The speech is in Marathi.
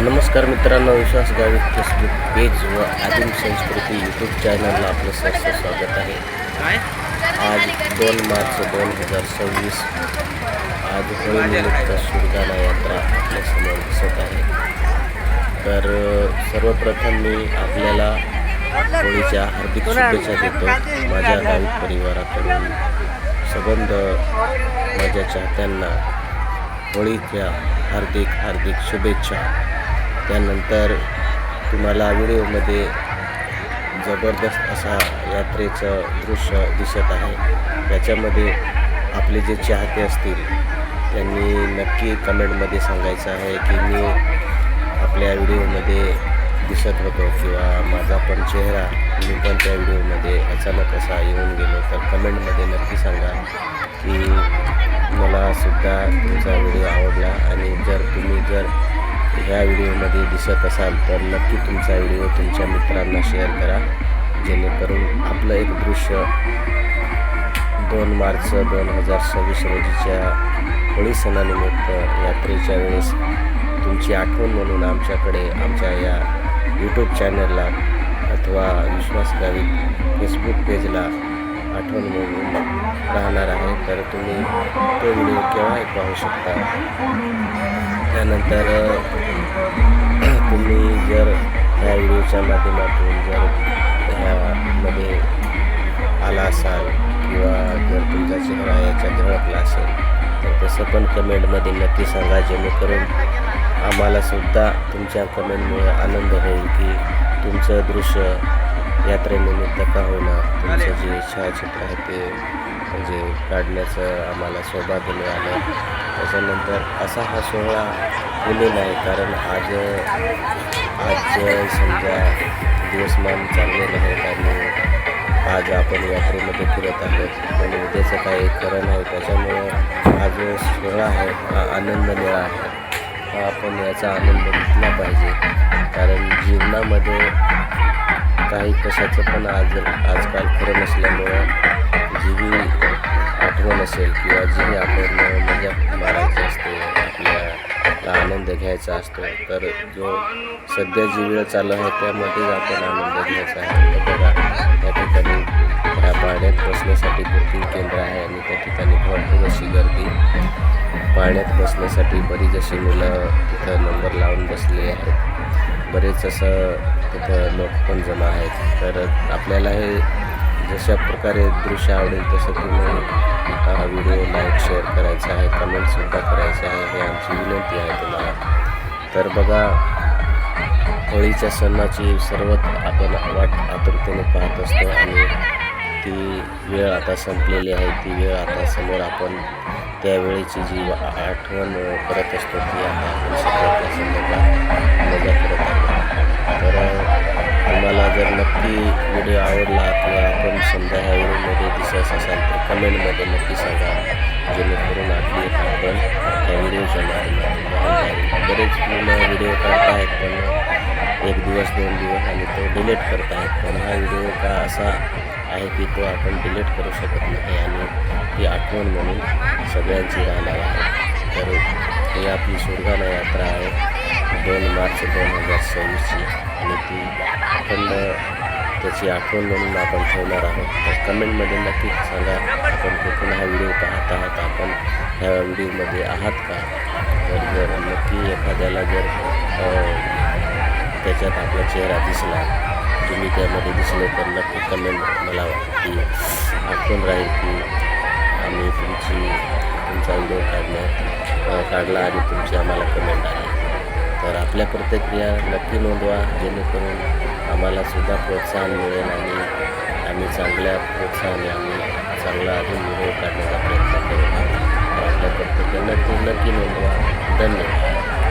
नमस्कार मित्रांनो, विश्वास गावित फेसबुक पेज व आदिम संस्कृती यूट्यूब चॅनलला आपलं सहर्ष स्वागत आहे। आज 2 मार्च 2026 आज होळीनिमित्त सुरगाणा यात्रा आपल्यासमोर दिसत आहे। तर सर्वप्रथम मी आपल्याला होळीच्या हार्दिक शुभेच्छा देतो। माझ्या गावित परिवाराकडून सबंध माझ्या चाहत्यांना होळीच्या हार्दिक शुभेच्छा। त्यानंतर तुम्हाला व्हिडिओमध्ये जबरदस्त असा यात्रेचं दृश्य दिसत आहे। त्याच्यामध्ये आपले जे चाहते असतील त्यांनी नक्की कमेंटमध्ये सांगायचं आहे की मी आपल्या व्हिडिओमध्ये दिसत होतो किंवा माझा पण चेहरा मी पण त्या व्हिडिओमध्ये अचानक असा येऊन गेलो। तर कमेंटमध्ये नक्की सांगा की मला सुद्धा तुमचा व्हिडिओ आवडला आणि तुम्ही जर ह्या व्हिडिओमध्ये दिसत असाल तर नक्की तुमचा व्हिडिओ तुमच्या मित्रांना शेअर करा, जेणेकरून आपलं एक दृश्य 2 मार्च 2026 रोजीच्या होळी सणानिमित्त यात्रेच्या वेळेस तुमची आठवण म्हणून आमच्याकडे आमच्या या यूट्यूब चॅनलला अथवा विश्वास गावित फेसबुक पेजला आठवण म्हणून राहणार आहे। तर तुम्ही तो व्हिडिओ केव्हाही पाहू शकता। त्यानंतर तुम्ही जर ह्या व्हिडिओच्या माध्यमातून जर ह्यामध्ये आला असाल किंवा जर तुमचा चेहरा याच्यात झळकला असेल तर तसं पण कमेंटमध्ये नक्की सांगा, जेणेकरून आम्हालासुद्धा तुमच्या कमेंटमुळे आनंद होईल की तुमचं दृश्य यात्रेनिमित्त का होईना तुमचं जे छायाचित्र आहे ते म्हणजे काढण्याचं आम्हाला सौभाग्य मिळालं। त्याच्यानंतर असा हा सोहळा केलेला आहे, कारण आज समजा दिवसमान चांगले नाहीत आणि आज आपण यात्रेमध्ये फिरत आहोत, पण उद्याचं काही खरं नाही। त्याच्यामुळं हा जो सोहळा आहे हा आनंद मेळा आहे, आपण याचा आनंद घेतला पाहिजे। कारण जीवनामध्ये काही कशाचं पण आजकाल खरं नसल्यामुळं जी बी आठवण असेल किंवा जी आपण मजा मारायची असते, आपल्याला आनंद घ्यायचा असतो, तर जो सध्या जी वेळ चालू आहे त्यामध्येच आपण आनंद घ्यायचा आहे। बघा त्या ठिकाणी ह्या पाण्यात बसण्यासाठी बुकिंग केंद्र आहे आणि त्या ठिकाणी भरपूर अशी गर्दी, पाण्यात बसण्यासाठी बरीच अशी मुलं तिथं नंबर लावून बसले आहेत, बरेच असं तिथं लोक पण जमा आहेत। तर आपल्याला हे जशा प्रकारे दृश्य आवडेल तसं तुम्ही व्हिडिओ लाईक शेअर करायचा आहे, कमेंटसुद्धा करायचं आहे, हे आमची विनंती आहे तुम्हाला। तर बघा होळीच्या सणाची सर्वात आपण वाट आतुरतेने पाहत असतो आणि ती वेळ आता संपलेली आहे, ती वेळ आता समोर आपण त्यावेळेची जी आठवण करत असतो ती आता आपण सध्या संदर्भात मजा करत आहोत। तर तुम्हाला जर नक्की व्हिडिओ आवडला किंवा आपण समजा ह्या व्हिडिओमध्ये दिसत असाल तर कमेंटमध्ये नक्की सांगा, जेणेकरून आपली आपण ह्या व्हिडिओच्या माध्यमातून बरेच मुलं व्हिडिओ काढत आहेत पण 1 दिवस 2 दिवस आणि तो डिलीट करत आहेत, पण हा व्हिडिओ का असा आहे की तो आपण डिलीट करू शकत नाही आणि ती आठवण म्हणून सगळ्यांची राहणार आहे। तर ही आपली सुरगाणा यात्रा आहे 2 मार्च 2026ची आणि ती अखंड त्याची आठवण म्हणून आपण ठेवणार आहोत। तर कमेंटमध्ये नक्की सांगा आपण कुठून हा व्हिडिओ पाहत आहात, आपण ह्या व्हिडिओमध्ये आहात का। तर जर नक्की एखाद्याला जर त्याच्यात आपला चेहरा दिसला, तुम्ही त्यामध्ये दिसले तर नक्की कमेंट मला की आठवण राहील की आम्ही तुमचा व्हिडिओ काढला आणि तुमची आम्हाला कमेंट आली। तर आपल्या प्रतिक्रिया नक्की नोंदवा, जेणेकरून आम्हालासुद्धा प्रोत्साहन मिळेल आणि आम्ही चांगल्या प्रोत्साहाने आम्ही चांगला अजून व्हिडिओ काढण्याचा प्रयत्न करू। आपल्या प्रतिक्रिया नक्की नोंदवा। धन्यवाद।